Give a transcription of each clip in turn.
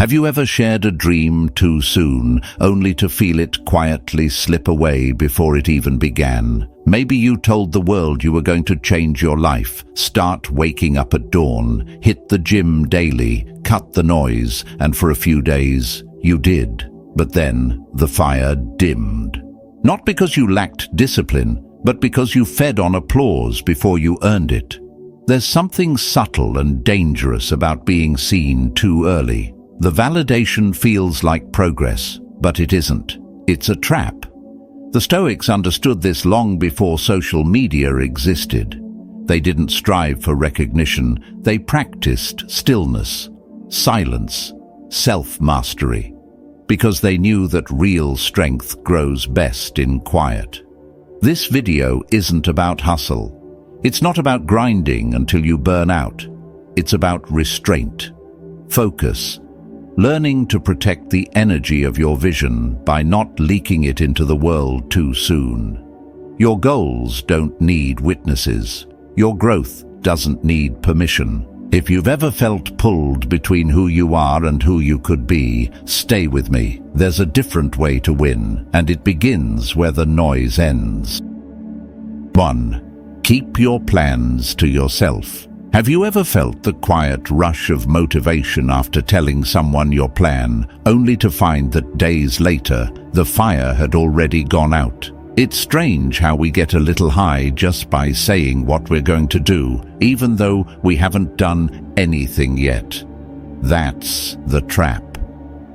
Have you ever shared a dream too soon, only to feel it quietly slip away before it even began? Maybe you told the world you were going to change your life, start waking up at dawn, hit the gym daily, cut the noise, and for a few days, you did. But then, the fire dimmed. Not because you lacked discipline, but because you fed on applause before you earned it. There's something subtle and dangerous about being seen too early. The validation feels like progress, but it isn't. It's a trap. The Stoics understood this long before social media existed. They didn't strive for recognition. They practiced stillness, silence, self-mastery, because they knew that real strength grows best in quiet. This video isn't about hustle. It's not about grinding until you burn out. It's about restraint, focus, learning to protect the energy of your vision by not leaking it into the world too soon. Your goals don't need witnesses. Your growth doesn't need permission. If you've ever felt pulled between who you are and who you could be, stay with me. There's a different way to win, and it begins where the noise ends. 1. Keep your plans to yourself. Have you ever felt the quiet rush of motivation after telling someone your plan, only to find that days later, the fire had already gone out? It's strange how we get a little high just by saying what we're going to do, even though we haven't done anything yet. That's the trap.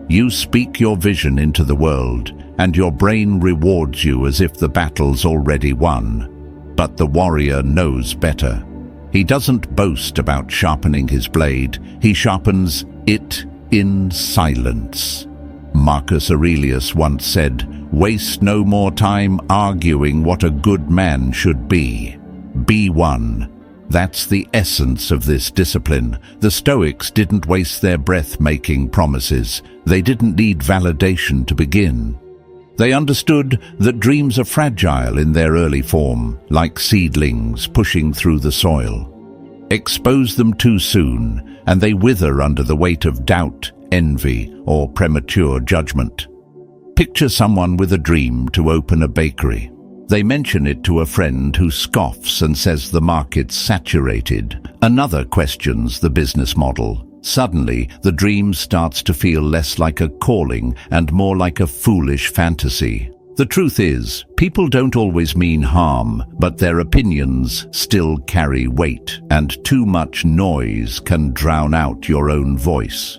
You speak your vision into the world, and your brain rewards you as if the battle's already won. But the warrior knows better. He doesn't boast about sharpening his blade. He sharpens it in silence. Marcus Aurelius once said, "Waste no more time arguing what a good man should be. Be one." That's the essence of this discipline. The Stoics didn't waste their breath making promises. They didn't need validation to begin. They understood that dreams are fragile in their early form, like seedlings pushing through the soil. Expose them too soon, and they wither under the weight of doubt, envy, or premature judgment. Picture someone with a dream to open a bakery. They mention it to a friend who scoffs and says the market's saturated. Another questions the business model. Suddenly, the dream starts to feel less like a calling and more like a foolish fantasy. The truth is, people don't always mean harm, but their opinions still carry weight, and too much noise can drown out your own voice.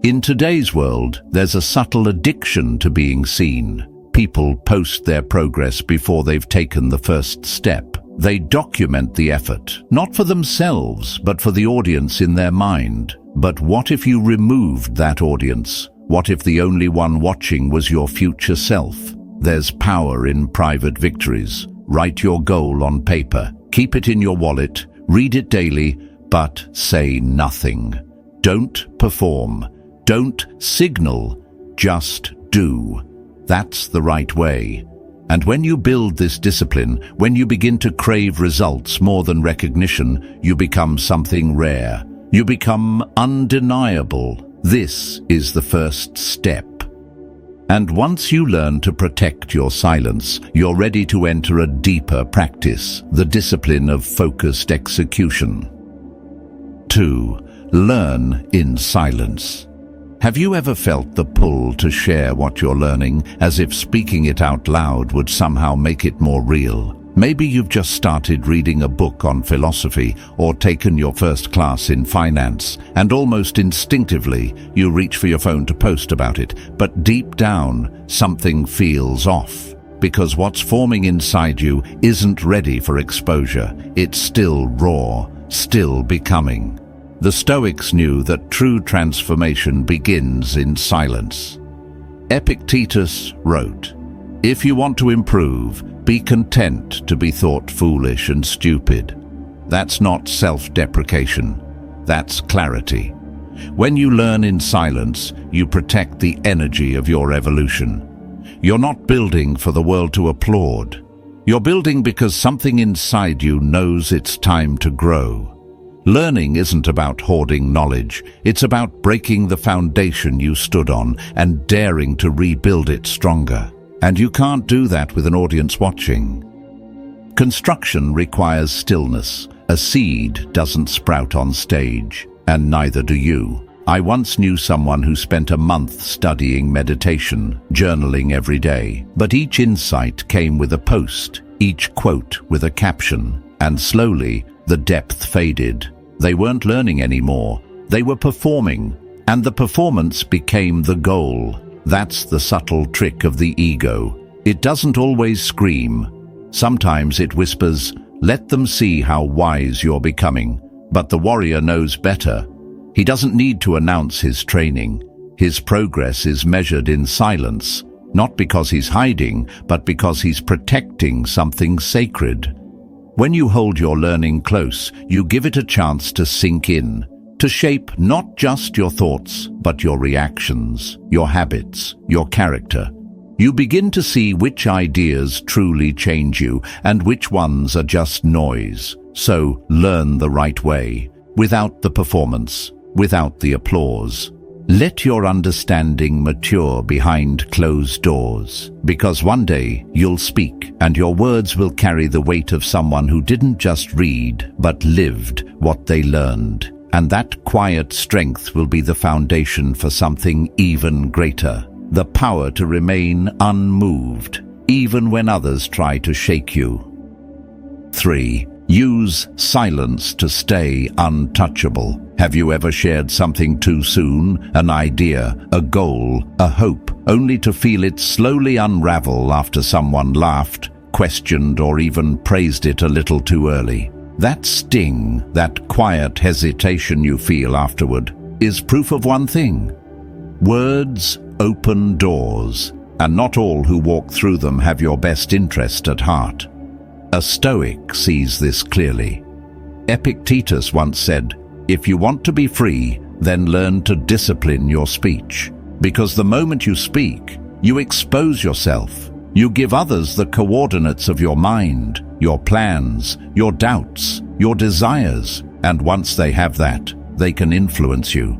In today's world, there's a subtle addiction to being seen. People post their progress before they've taken the first step. They document the effort, not for themselves, but for the audience in their mind. But what if you removed that audience? What if the only one watching was your future self? There's power in private victories. Write your goal on paper. Keep it in your wallet. Read it daily, but say nothing. Don't perform. Don't signal. Just do. That's the right way. And when you build this discipline, when you begin to crave results more than recognition, you become something rare. You become undeniable. This is the first step. And once you learn to protect your silence, you're ready to enter a deeper practice, the discipline of focused execution. 2. Learn in silence. Have you ever felt the pull to share what you're learning, as if speaking it out loud would somehow make it more real? Maybe you've just started reading a book on philosophy or taken your first class in finance, and almost instinctively you reach for your phone to post about it. But deep down, something feels off, because what's forming inside you isn't ready for exposure. It's still raw, still becoming. The Stoics knew that true transformation begins in silence. Epictetus wrote, "If you want to improve, be content to be thought foolish and stupid." That's not self-deprecation. That's clarity. When you learn in silence, you protect the energy of your evolution. You're not building for the world to applaud. You're building because something inside you knows it's time to grow. Learning isn't about hoarding knowledge. It's about breaking the foundation you stood on and daring to rebuild it stronger. And you can't do that with an audience watching. Construction requires stillness. A seed doesn't sprout on stage, and neither do you. I once knew someone who spent a month studying meditation, journaling every day. But each insight came with a post, each quote with a caption, and slowly the depth faded. They weren't learning anymore. They were performing, and the performance became the goal. That's the subtle trick of the ego. It doesn't always scream. Sometimes it whispers, "Let them see how wise you're becoming." But the warrior knows better. He doesn't need to announce his training. His progress is measured in silence, not because he's hiding, but because he's protecting something sacred. When you hold your learning close, you give it a chance to sink in, to shape not just your thoughts, but your reactions, your habits, your character. You begin to see which ideas truly change you and which ones are just noise. So learn the right way, without the performance, without the applause. Let your understanding mature behind closed doors, because one day you'll speak and your words will carry the weight of someone who didn't just read, but lived what they learned. And that quiet strength will be the foundation for something even greater. The power to remain unmoved, even when others try to shake you. 3. Use silence to stay untouchable. Have you ever shared something too soon? An idea, a goal, a hope, only to feel it slowly unravel after someone laughed, questioned, or even praised it a little too early? That sting, that quiet hesitation you feel afterward, is proof of one thing. Words open doors, and not all who walk through them have your best interest at heart. A Stoic sees this clearly. Epictetus once said, "If you want to be free, then learn to discipline your speech. Because the moment you speak, you expose yourself. You give others the coordinates of your mind, your plans, your doubts, your desires, and once they have that, they can influence you.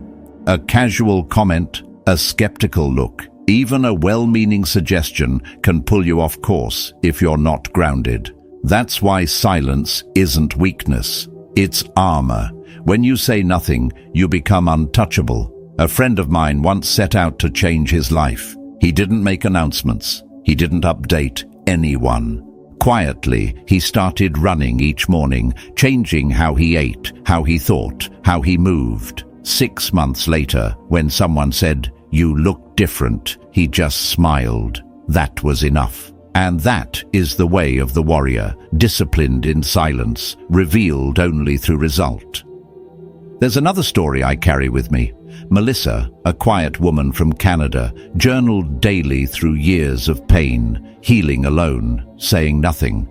A casual comment, a skeptical look, even a well-meaning suggestion can pull you off course if you're not grounded. That's why silence isn't weakness, it's armor. When you say nothing, you become untouchable. A friend of mine once set out to change his life. He didn't make announcements. He didn't update anyone. Quietly, he started running each morning, changing how he ate, how he thought, how he moved. 6 months later, when someone said, "You look different," he just smiled. That was enough. And that is the way of the warrior, disciplined in silence, revealed only through result. There's another story I carry with me. Melissa, a quiet woman from Canada, journaled daily through years of pain, healing alone, saying nothing.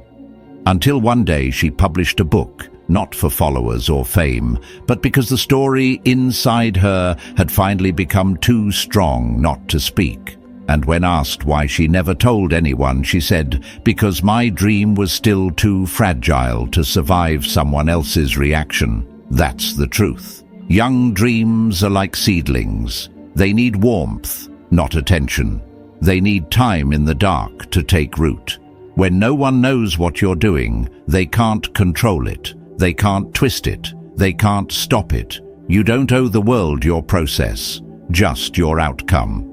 Until one day she published a book, not for followers or fame, but because the story inside her had finally become too strong not to speak. And when asked why she never told anyone, she said, "Because my dream was still too fragile to survive someone else's reaction." That's the truth. Young dreams are like seedlings. They need warmth, not attention. They need time in the dark to take root. When no one knows what you're doing, they can't control it. They can't twist it. They can't stop it. You don't owe the world your process, just your outcome.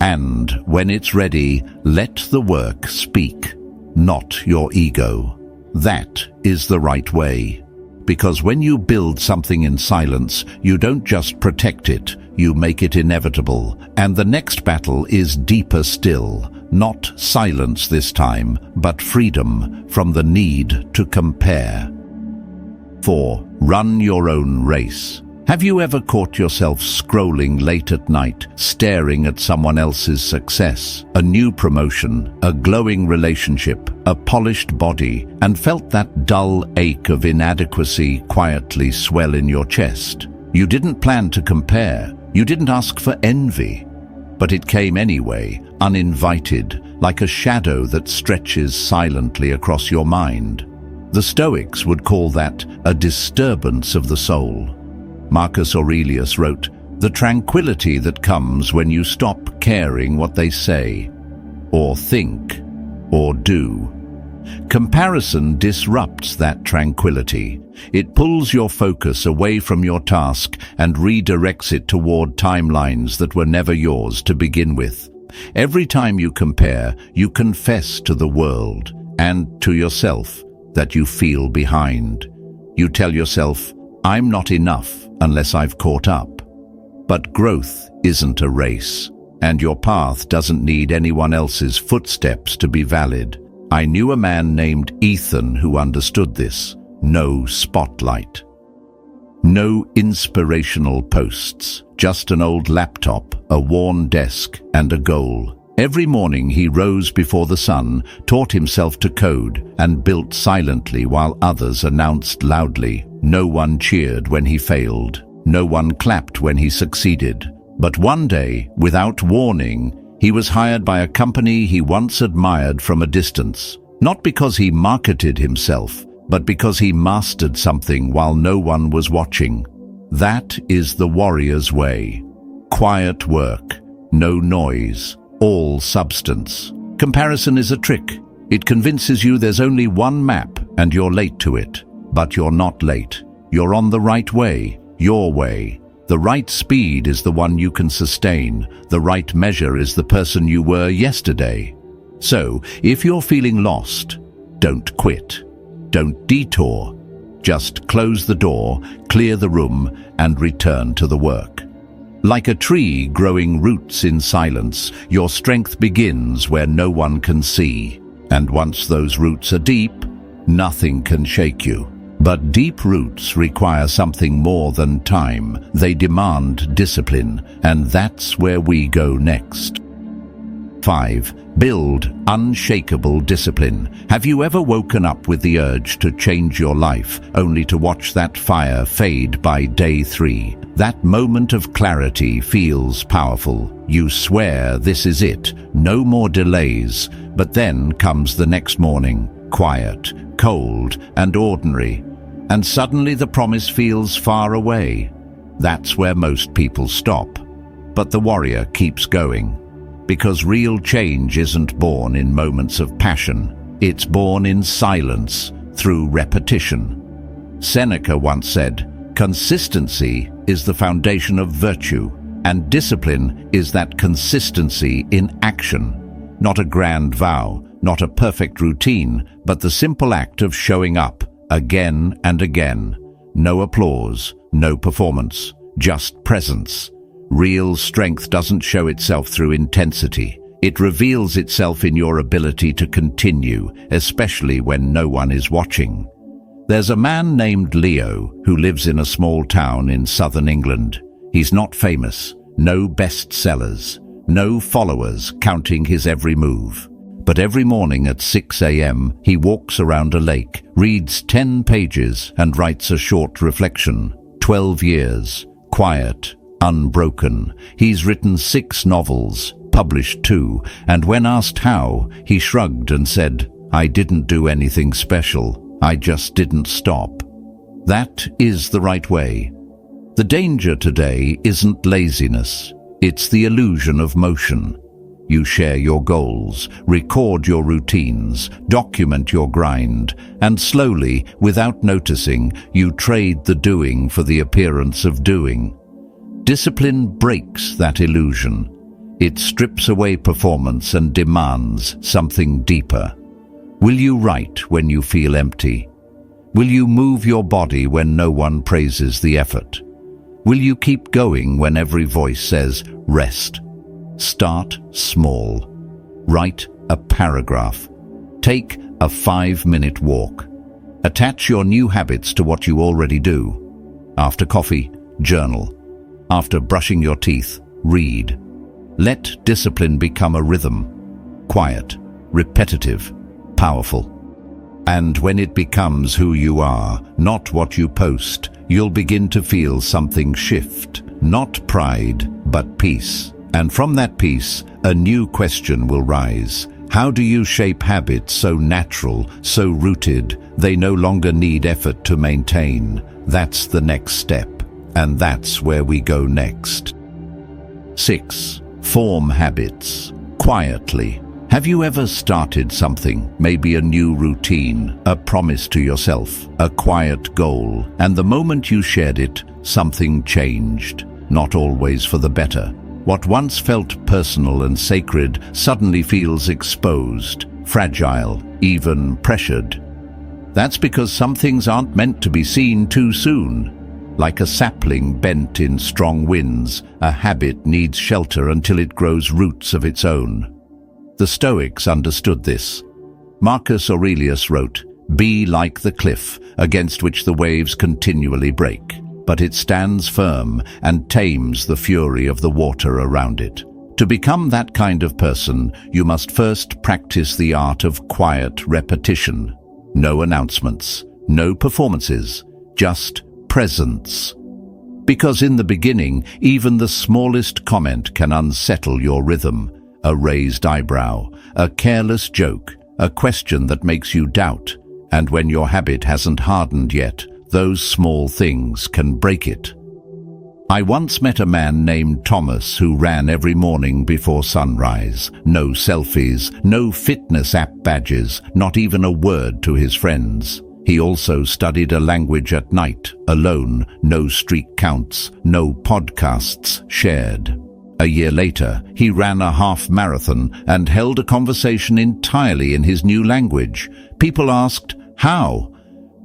And when it's ready, let the work speak, not your ego. That is the right way. Because when you build something in silence, you don't just protect it, you make it inevitable. And the next battle is deeper still. Not silence this time, but freedom from the need to compare. 4. Run your own race. Have you ever caught yourself scrolling late at night, staring at someone else's success, a new promotion, a glowing relationship, a polished body, and felt that dull ache of inadequacy quietly swell in your chest? You didn't plan to compare. You didn't ask for envy. But it came anyway, uninvited, like a shadow that stretches silently across your mind. The Stoics would call that a disturbance of the soul. Marcus Aurelius wrote, "The tranquility that comes when you stop caring what they say, or think, or do." Comparison disrupts that tranquility. It pulls your focus away from your task and redirects it toward timelines that were never yours to begin with. Every time you compare, you confess to the world and to yourself that you feel behind. You tell yourself, "I'm not enough unless I've caught up." But growth isn't a race, and your path doesn't need anyone else's footsteps to be valid. I knew a man named Ethan who understood this. No spotlight. No inspirational posts, just an old laptop, a worn desk, and a goal. Every morning he rose before the sun, taught himself to code, and built silently while others announced loudly. No one cheered when he failed. No one clapped when he succeeded. But one day, without warning, he was hired by a company he once admired from a distance. Not because he marketed himself, but because he mastered something while no one was watching. That is the warrior's way. Quiet work, no noise, all substance. Comparison is a trick. It convinces you there's only one map and you're late to it. But you're not late. You're on the right way, your way. The right speed is the one you can sustain. The right measure is the person you were yesterday. So, if you're feeling lost, don't quit. Don't detour. Just close the door, clear the room, and return to the work. Like a tree growing roots in silence, your strength begins where no one can see. And once those roots are deep, nothing can shake you. But deep roots require something more than time. They demand discipline, and that's where we go next. 5. Build unshakable discipline. Have you ever woken up with the urge to change your life, only to watch that fire fade by day 3? That moment of clarity feels powerful. You swear this is it, no more delays. But then comes the next morning, quiet, cold, and ordinary. And suddenly the promise feels far away. That's where most people stop. But the warrior keeps going. Because real change isn't born in moments of passion. It's born in silence, through repetition. Seneca once said, "Consistency is the foundation of virtue, and discipline is that consistency in action." Not a grand vow, not a perfect routine, but the simple act of showing up, again and again. No applause, no performance, just presence. Real strength doesn't show itself through intensity. It reveals itself in your ability to continue, especially when no one is watching. There's a man named Leo who lives in a small town in southern England. He's not famous, no bestsellers, no followers counting his every move. But every morning at 6 a.m., he walks around a lake, reads 10 pages, and writes a short reflection. 12 years, quiet, unbroken. He's written 6 novels, published 2, and when asked how, he shrugged and said, "I didn't do anything special. I just didn't stop." That is the right way. The danger today isn't laziness. It's the illusion of motion. You share your goals, record your routines, document your grind, and slowly, without noticing, you trade the doing for the appearance of doing. Discipline breaks that illusion. It strips away performance and demands something deeper. Will you write when you feel empty? Will you move your body when no one praises the effort? Will you keep going when every voice says, rest? Start small. Write a paragraph. Take a 5-minute walk. Attach your new habits to what you already do. After coffee, journal. After brushing your teeth, read. Let discipline become a rhythm. Quiet, repetitive, powerful. And when it becomes who you are, not what you post, you'll begin to feel something shift. Not pride, but peace. And from that peace, a new question will rise. How do you shape habits so natural, so rooted, they no longer need effort to maintain? That's the next step, and that's where we go next. 6. Form habits quietly. Have you ever started something, maybe a new routine, a promise to yourself, a quiet goal, and the moment you shared it, something changed, not always for the better? What once felt personal and sacred suddenly feels exposed, fragile, even pressured. That's because some things aren't meant to be seen too soon. Like a sapling bent in strong winds, a habit needs shelter until it grows roots of its own. The Stoics understood this. Marcus Aurelius wrote, "Be like the cliff, against which the waves continually break, but it stands firm and tames the fury of the water around it." To become that kind of person, you must first practice the art of quiet repetition. No announcements, no performances, just presence. Because in the beginning, even the smallest comment can unsettle your rhythm. A raised eyebrow, a careless joke, a question that makes you doubt. And when your habit hasn't hardened yet, those small things can break it. I once met a man named Thomas who ran every morning before sunrise. No selfies, no fitness app badges, not even a word to his friends. He also studied a language at night, alone, no streak counts, no podcasts shared. A year later, he ran a half marathon and held a conversation entirely in his new language. People asked, "How?"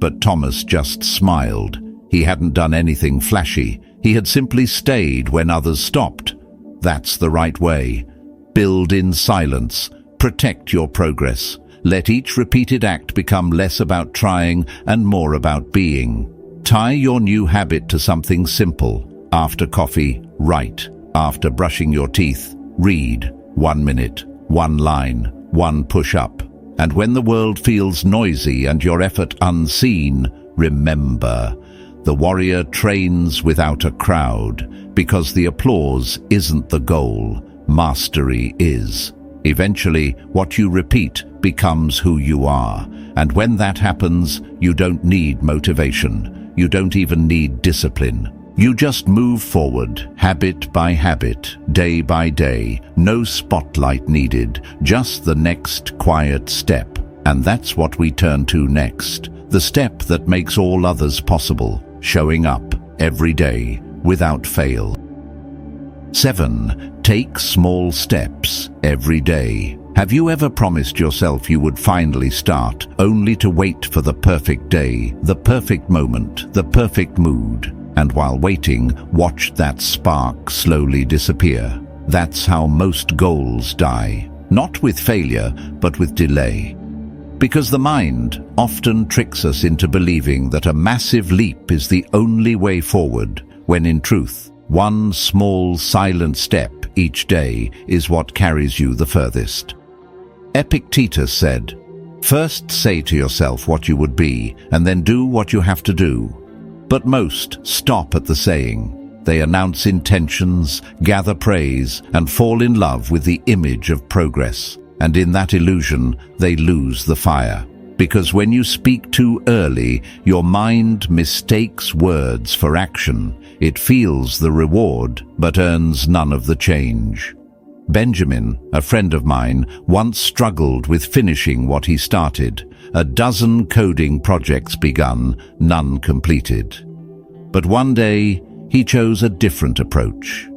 But Thomas just smiled. He hadn't done anything flashy. He had simply stayed when others stopped. That's the right way. Build in silence. Protect your progress. Let each repeated act become less about trying and more about being. Tie your new habit to something simple. After coffee, write. After brushing your teeth, read. 1 minute, 1 line, 1 push-up. And when the world feels noisy and your effort unseen, remember, the warrior trains without a crowd, because the applause isn't the goal, mastery is. Eventually, what you repeat becomes who you are. And when that happens, you don't need motivation. You don't even need discipline. You just move forward, habit by habit, day by day. No spotlight needed, just the next quiet step. And that's what we turn to next. The step that makes all others possible. Showing up every day, without fail. 7. Take small steps every day. Have you ever promised yourself you would finally start, only to wait for the perfect day, the perfect moment, the perfect mood? And while waiting, watch that spark slowly disappear. That's how most goals die. Not with failure, but with delay. Because the mind often tricks us into believing that a massive leap is the only way forward, when in truth, one small silent step each day is what carries you the furthest. Epictetus said, "First say to yourself what you would be, and then do what you have to do." But most stop at the saying. They announce intentions, gather praise, and fall in love with the image of progress. And in that illusion, they lose the fire. Because when you speak too early, your mind mistakes words for action. It feels the reward, but earns none of the change. Benjamin, a friend of mine, once struggled with finishing what he started. A dozen coding projects begun, none completed. But one day, he chose a different approach.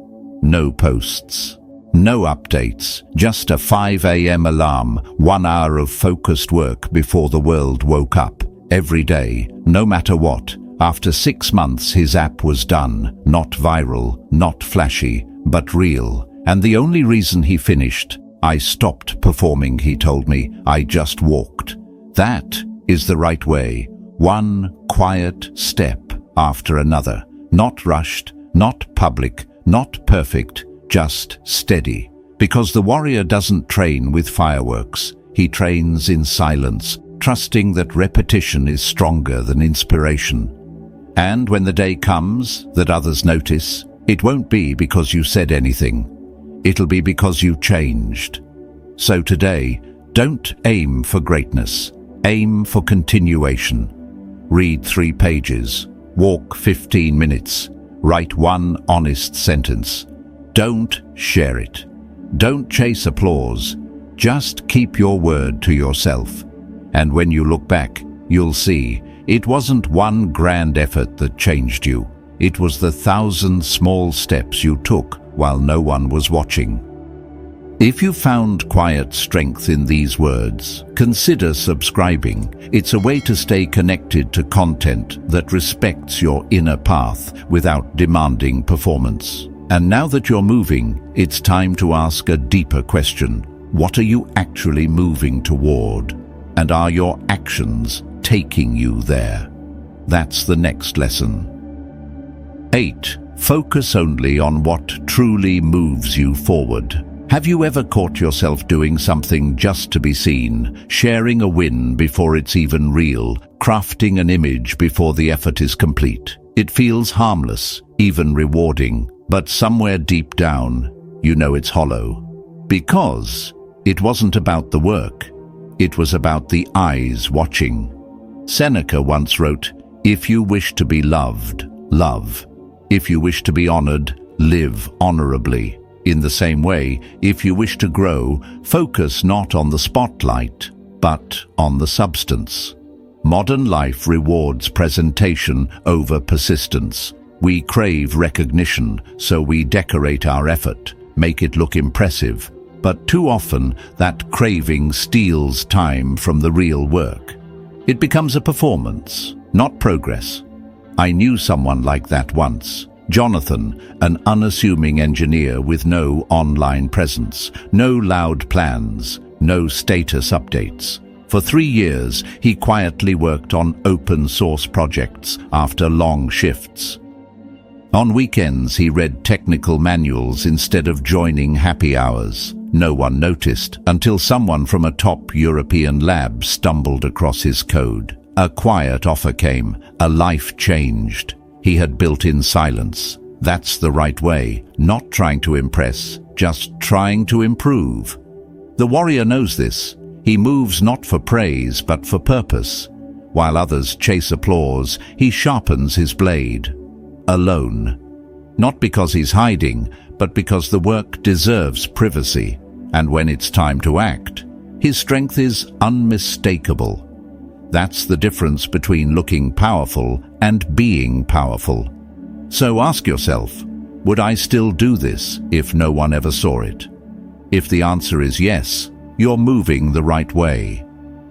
No posts, no updates, just a 5 a.m. alarm, 1 hour of focused work before the world woke up. Every day, no matter what. After 6 months, his app was done. Not viral, not flashy, but real. And the only reason he finished, "I stopped performing," he told me. "I just walked." That is the right way. One quiet step after another. Not rushed, not public, not perfect, just steady. Because the warrior doesn't train with fireworks. He trains in silence, trusting that repetition is stronger than inspiration. And when the day comes that others notice, it won't be because you said anything. It'll be because you changed. So today, Don't aim for greatness. Aim for continuation. Read 3 pages. Walk 15 minutes. Write 1 honest sentence. Don't share it. Don't chase applause. Just keep your word to yourself. And when you look back, you'll see it wasn't one grand effort that changed you. It was the 1,000 small steps you took while no one was watching. If you found quiet strength in these words, consider subscribing. It's a way to stay connected to content that respects your inner path without demanding performance. And now that you're moving, it's time to ask a deeper question. What are you actually moving toward? And are your actions taking you there? That's the next lesson. 8. Focus only on what truly moves you forward. Have you ever caught yourself doing something just to be seen, sharing a win before it's even real, crafting an image before the effort is complete? It feels harmless, even rewarding, but somewhere deep down, you know it's hollow. Because it wasn't about the work, it was about the eyes watching. Seneca once wrote, "If you wish to be loved, love. If you wish to be honored, live honorably." In the same way, if you wish to grow, focus not on the spotlight, but on the substance. Modern life rewards presentation over persistence. We crave recognition, so we decorate our effort, make it look impressive. But too often, that craving steals time from the real work. It becomes a performance, not progress. I knew someone like that once. Jonathan, an unassuming engineer with no online presence, no loud plans, no status updates. For 3 years, he quietly worked on open source projects after long shifts. On weekends, he read technical manuals instead of joining happy hours. No one noticed until someone from a top European lab stumbled across his code. A quiet offer came, a life changed. He had built in silence. That's the right way, not trying to impress, just trying to improve. The warrior knows this. He moves not for praise, but for purpose. While others chase applause, he sharpens his blade. Alone. Not because he's hiding, but because the work deserves privacy. And when it's time to act, his strength is unmistakable. That's the difference between looking powerful and being powerful. So ask yourself, would I still do this if no one ever saw it? If the answer is yes, you're moving the right way.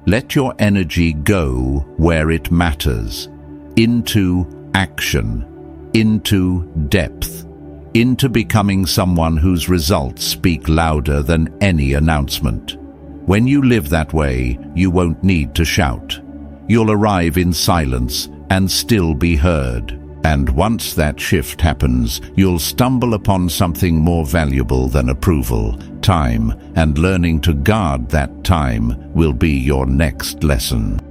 Let your energy go where it matters, into action, into depth, into becoming someone whose results speak louder than any announcement. When you live that way, you won't need to shout. You'll arrive in silence and still be heard. And once that shift happens, you'll stumble upon something more valuable than approval, time, and learning to guard that time will be your next lesson.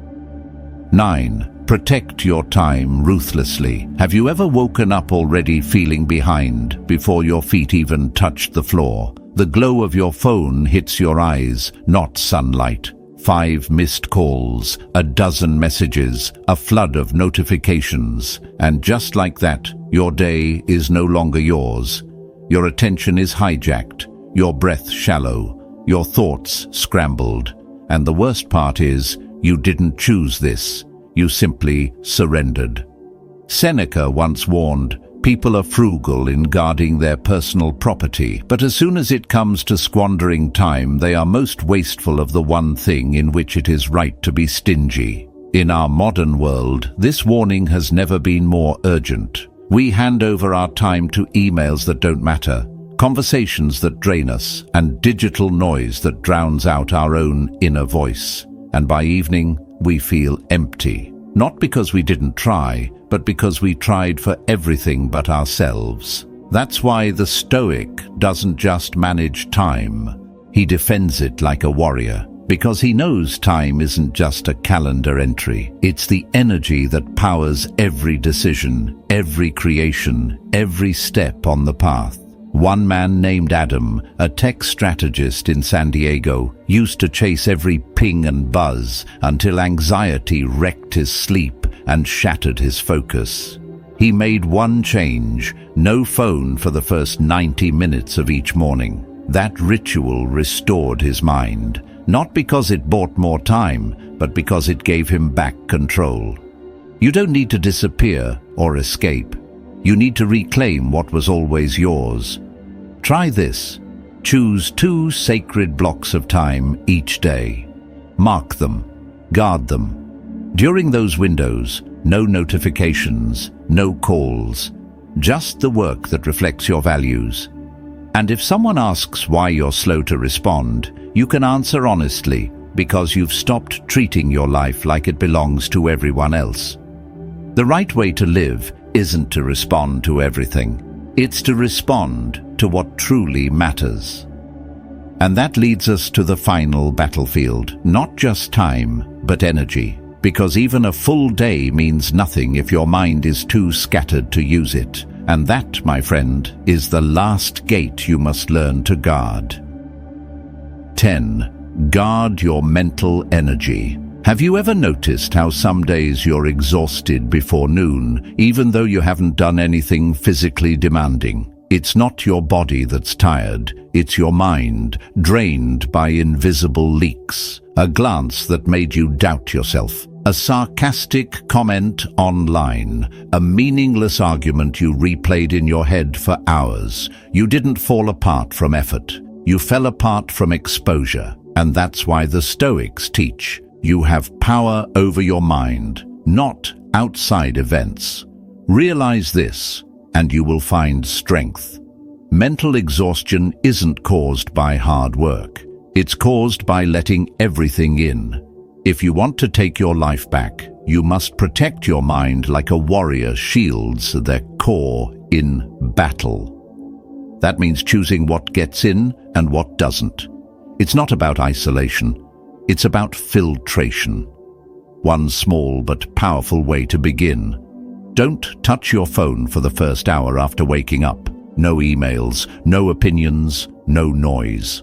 9. Protect your time ruthlessly. Have you ever woken up already feeling behind before your feet even touched the floor? The glow of your phone hits your eyes, not sunlight. 5 missed calls, a dozen messages, a flood of notifications, and just like that, your day is no longer yours. Your attention is hijacked, your breath shallow, your thoughts scrambled, and the worst part is, you didn't choose this, you simply surrendered. Seneca once warned, people are frugal in guarding their personal property, but as soon as it comes to squandering time, they are most wasteful of the one thing in which it is right to be stingy. In our modern world, this warning has never been more urgent. We hand over our time to emails that don't matter, conversations that drain us, and digital noise that drowns out our own inner voice. And by evening, we feel empty. Not because we didn't try, but because we tried for everything but ourselves. That's why the Stoic doesn't just manage time. He defends it like a warrior, because he knows time isn't just a calendar entry. It's the energy that powers every decision, every creation, every step on the path. One man named Adam, a tech strategist in San Diego, used to chase every ping and buzz until anxiety wrecked his sleep and shattered his focus. He made one change: no phone for the first 90 minutes of each morning. That ritual restored his mind, not because it bought more time, but because it gave him back control. You don't need to disappear or escape. You need to reclaim what was always yours. Try this. Choose 2 sacred blocks of time each day. Mark them. Guard them. During those windows, no notifications, no calls, just the work that reflects your values. And if someone asks why you're slow to respond, you can answer honestly, because you've stopped treating your life like it belongs to everyone else. The right way to live isn't to respond to everything. It's to respond to what truly matters. And that leads us to the final battlefield, not just time, but energy. Because even a full day means nothing if your mind is too scattered to use it. And that, my friend, is the last gate you must learn to guard. 10. Guard your mental energy. Have you ever noticed how some days you're exhausted before noon, even though you haven't done anything physically demanding? It's not your body that's tired, it's your mind, drained by invisible leaks. A glance that made you doubt yourself. A sarcastic comment online, a meaningless argument you replayed in your head for hours. You didn't fall apart from effort. You fell apart from exposure. And that's why the Stoics teach you have power over your mind, not outside events. Realize this, and you will find strength. Mental exhaustion isn't caused by hard work. It's caused by letting everything in. If you want to take your life back, you must protect your mind like a warrior shields their core in battle. That means choosing what gets in and what doesn't. It's not about isolation. It's about filtration. One small but powerful way to begin. Don't touch your phone for the first hour after waking up. No emails, no opinions, no noise.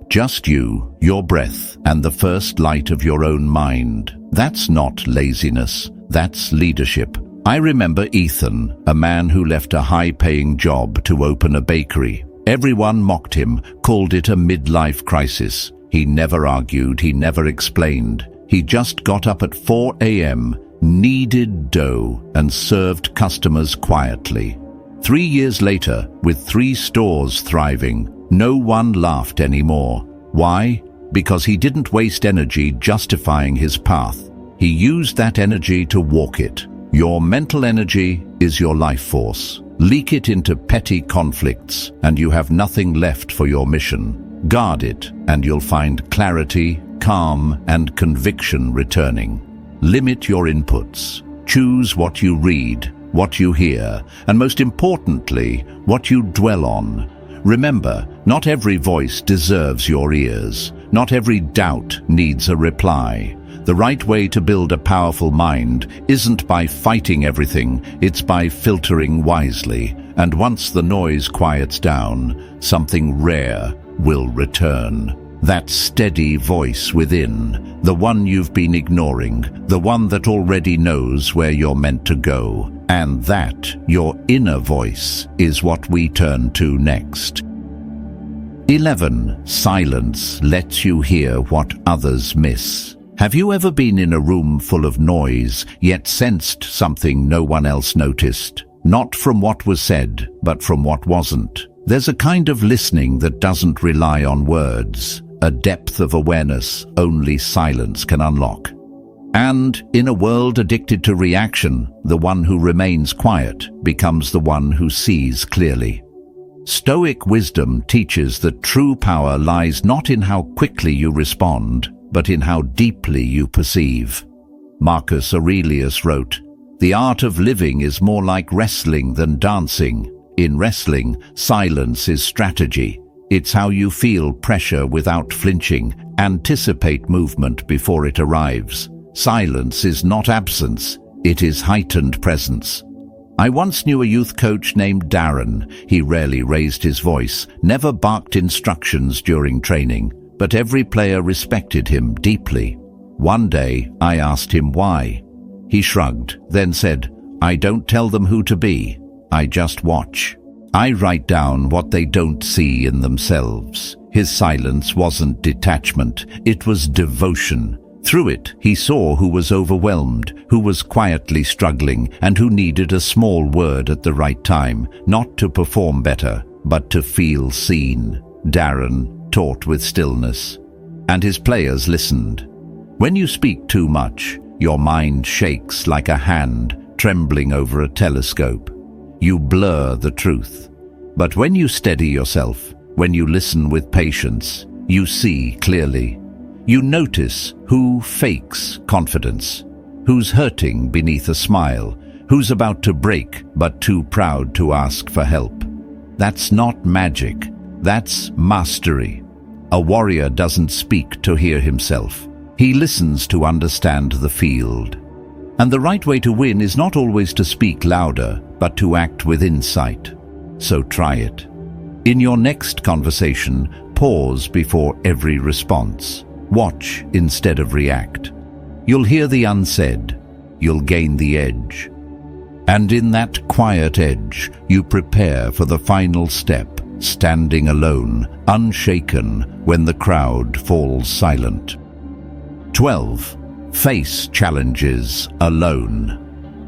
Just you, your breath, and the first light of your own mind. That's not laziness, that's leadership. I remember Ethan, a man who left a high-paying job to open a bakery. Everyone mocked him, called it a midlife crisis. He never argued, he never explained. He just got up at 4 a.m., kneaded dough, and served customers quietly. 3 years later, with 3 stores thriving, no one laughed anymore. Why? Because he didn't waste energy justifying his path. He used that energy to walk it. Your mental energy is your life force. Leak it into petty conflicts, and you have nothing left for your mission. Guard it, and you'll find clarity, calm, and conviction returning. Limit your inputs. Choose what you read, what you hear, and most importantly, what you dwell on. Remember, not every voice deserves your ears. Not every doubt needs a reply. The right way to build a powerful mind isn't by fighting everything, it's by filtering wisely. And once the noise quiets down, something rare will return. That steady voice within, the one you've been ignoring, the one that already knows where you're meant to go. And that, your inner voice, is what we turn to next. 11. Silence lets you hear what others miss. Have you ever been in a room full of noise, yet sensed something no one else noticed? Not from what was said, but from what wasn't. There's a kind of listening that doesn't rely on words, a depth of awareness only silence can unlock. And in a world addicted to reaction, the one who remains quiet becomes the one who sees clearly. Stoic wisdom teaches that true power lies not in how quickly you respond, but in how deeply you perceive. Marcus Aurelius wrote, "The art of living is more like wrestling than dancing. In wrestling, silence is strategy. It's how you feel pressure without flinching, anticipate movement before it arrives. Silence is not absence, it is heightened presence." I once knew a youth coach named Darren. He rarely raised his voice, never barked instructions during training, but every player respected him deeply. One day, I asked him why. He shrugged, then said, "I don't tell them who to be. I just watch. I write down what they don't see in themselves." His silence wasn't detachment, it was devotion. Through it, he saw who was overwhelmed, who was quietly struggling, and who needed a small word at the right time, not to perform better, but to feel seen. Darren taught with stillness, and his players listened. When you speak too much, your mind shakes like a hand trembling over a telescope. You blur the truth. But when you steady yourself, when you listen with patience, you see clearly. You notice who fakes confidence, who's hurting beneath a smile, who's about to break but too proud to ask for help. That's not magic, that's mastery. A warrior doesn't speak to hear himself. He listens to understand the field. And the right way to win is not always to speak louder, but to act with insight. So try it. In your next conversation, pause before every response. Watch instead of react. You'll hear the unsaid. You'll gain the edge. And in that quiet edge, you prepare for the final step, standing alone, unshaken, when the crowd falls silent. 12. Face challenges alone.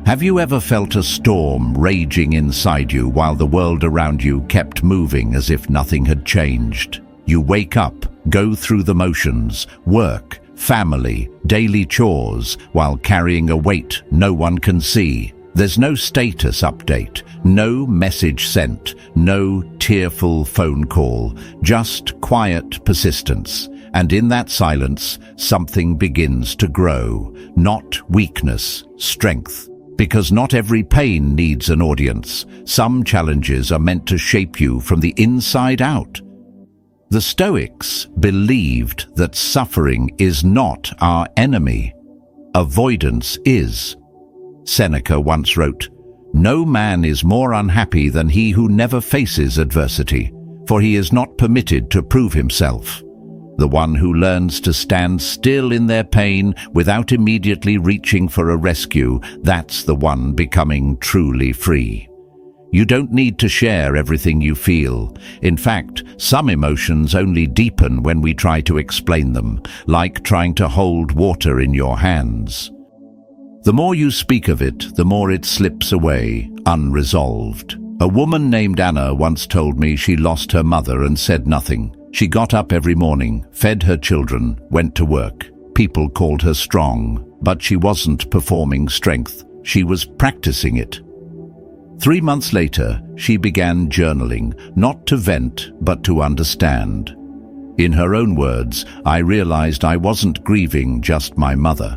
Have you ever felt a storm raging inside you while the world around you kept moving as if nothing had changed? You wake up, go through the motions, work, family, daily chores, while carrying a weight no one can see. There's no status update, no message sent, no tearful phone call, just quiet persistence. And in that silence, something begins to grow, not weakness, strength. Because not every pain needs an audience. Some challenges are meant to shape you from the inside out. The Stoics believed that suffering is not our enemy. Avoidance is. Seneca once wrote, "No man is more unhappy than he who never faces adversity, for he is not permitted to prove himself." The one who learns to stand still in their pain without immediately reaching for a rescue, that's the one becoming truly free. You don't need to share everything you feel. In fact, some emotions only deepen when we try to explain them, like trying to hold water in your hands. The more you speak of it, the more it slips away, unresolved. A woman named Anna once told me she lost her mother and said nothing. She got up every morning, fed her children, went to work. People called her strong, but she wasn't performing strength. She was practicing it. 3 months later, she began journaling, not to vent, but to understand. In her own words, I realized I wasn't grieving just my mother.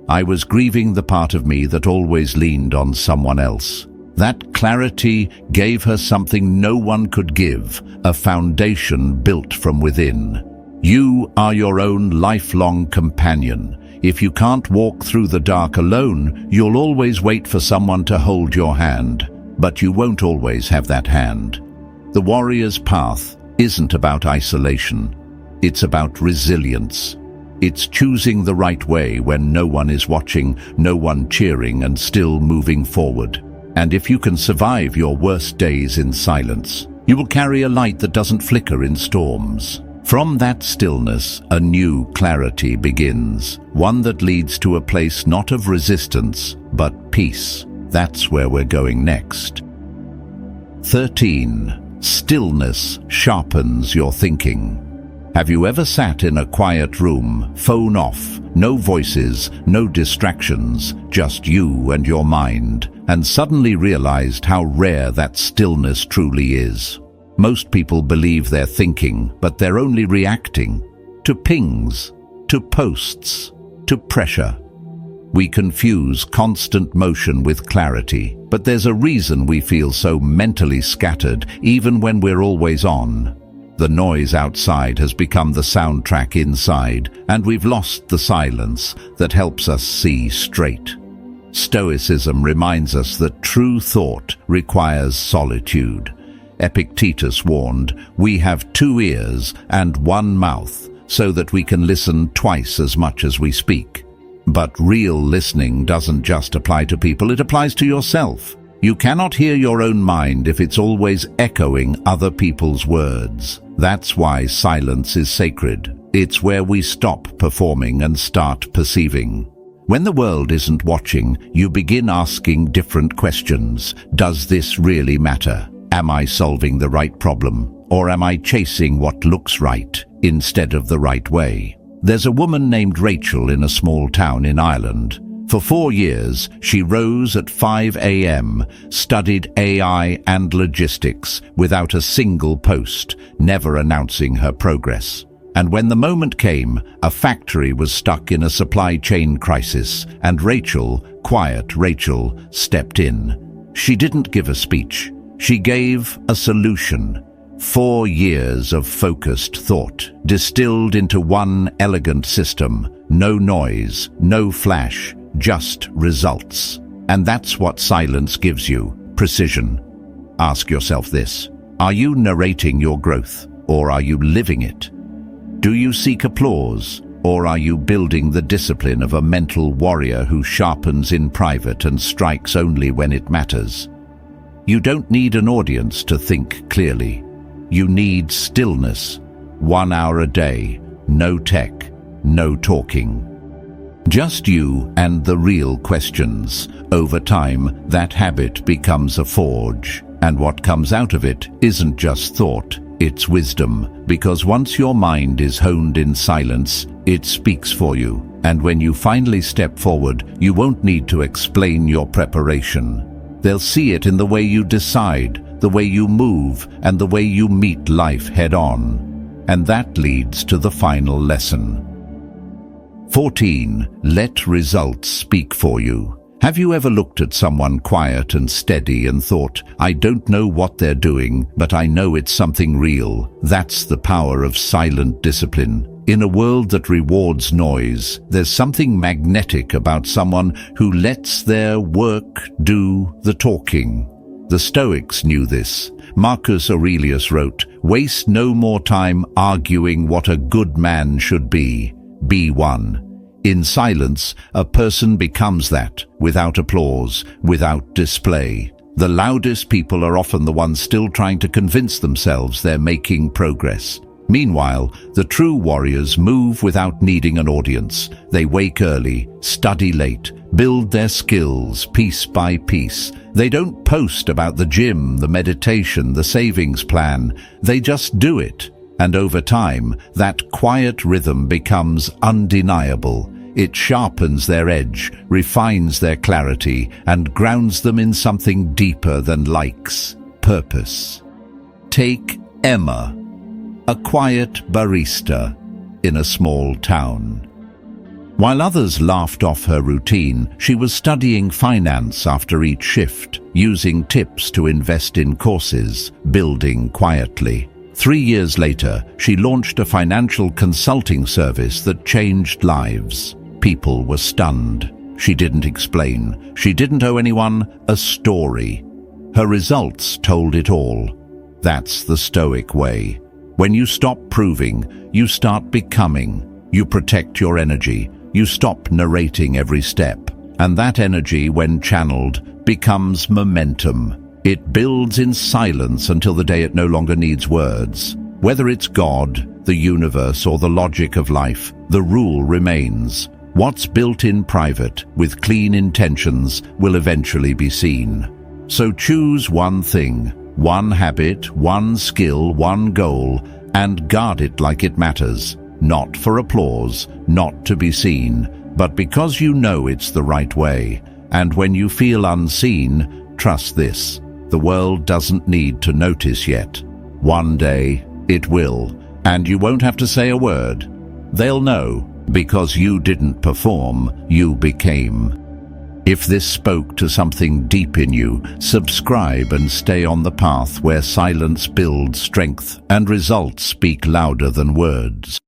I was grieving the part of me that always leaned on someone else. That clarity gave her something no one could give, a foundation built from within. You are your own lifelong companion. If you can't walk through the dark alone, you'll always wait for someone to hold your hand, but you won't always have that hand. The warrior's path isn't about isolation. It's about resilience. It's choosing the right way when no one is watching, no one cheering, and still moving forward. And if you can survive your worst days in silence, you will carry a light that doesn't flicker in storms. From that stillness, a new clarity begins, one that leads to a place not of resistance, but peace. That's where we're going next. 13. Stillness sharpens your thinking. Have you ever sat in a quiet room, phone off, no voices, no distractions, just you and your mind, and suddenly realized how rare that stillness truly is? Most people believe they're thinking, but they're only reacting to pings, to posts, to pressure. We confuse constant motion with clarity, but there's a reason we feel so mentally scattered even when we're always on. The noise outside has become the soundtrack inside, and we've lost the silence that helps us see straight. Stoicism reminds us that true thought requires solitude. Epictetus warned, "We have 2 ears and 1 mouth, so that we can listen twice as much as we speak." But real listening doesn't just apply to people, it applies to yourself. You cannot hear your own mind if it's always echoing other people's words. That's why silence is sacred. It's where we stop performing and start perceiving. When the world isn't watching, you begin asking different questions. Does this really matter? Am I solving the right problem? Or am I chasing what looks right instead of the right way? There's a woman named Rachel in a small town in Ireland. For 4 years, she rose at 5 a.m., studied AI and logistics without a single post, never announcing her progress. And when the moment came, a factory was stuck in a supply chain crisis, and Rachel, quiet Rachel, stepped in. She didn't give a speech. She gave a solution. 4 years of focused thought, distilled into one elegant system. No noise, no flash, just results. And that's what silence gives you, precision. Ask yourself this: are you narrating your growth, or are you living it? Do you seek applause, or are you building the discipline of a mental warrior who sharpens in private and strikes only when it matters? You don't need an audience to think clearly. You need stillness. 1 hour a day, no tech, no talking. Just you and the real questions. Over time, that habit becomes a forge, and what comes out of it isn't just thought, it's wisdom, because once your mind is honed in silence, it speaks for you, and when you finally step forward, you won't need to explain your preparation. They'll see it in the way you decide, the way you move, and the way you meet life head-on. And that leads to the final lesson. 14. Let results speak for you. Have you ever looked at someone quiet and steady and thought, "I don't know what they're doing, but I know it's something real"? That's the power of silent discipline. In a world that rewards noise, there's something magnetic about someone who lets their work do the talking. The Stoics knew this. Marcus Aurelius wrote, "Waste no more time arguing what a good man should be. Be one." In silence, a person becomes that, without applause, without display. The loudest people are often the ones still trying to convince themselves they're making progress. Meanwhile, the true warriors move without needing an audience. They wake early, study late, build their skills piece by piece. They don't post about the gym, the meditation, the savings plan. They just do it. And over time, that quiet rhythm becomes undeniable. It sharpens their edge, refines their clarity, and grounds them in something deeper than likes: purpose. Take Emma, a quiet barista in a small town. While others laughed off her routine, she was studying finance after each shift, using tips to invest in courses, building quietly. 3 years later, she launched a financial consulting service that changed lives. People were stunned. She didn't explain. She didn't owe anyone a story. Her results told it all. That's the Stoic way. When you stop proving, you start becoming. You protect your energy. You stop narrating every step. And that energy, when channeled, becomes momentum. It builds in silence until the day it no longer needs words. Whether it's God, the universe, or the logic of life, the rule remains. What's built in private, with clean intentions, will eventually be seen. So choose one thing, one habit, one skill, one goal, and guard it like it matters. Not for applause, not to be seen, but because you know it's the right way. And when you feel unseen, trust this: the world doesn't need to notice yet. One day, it will, and you won't have to say a word. They'll know, because you didn't perform, you became. If this spoke to something deep in you, subscribe and stay on the path where silence builds strength and results speak louder than words.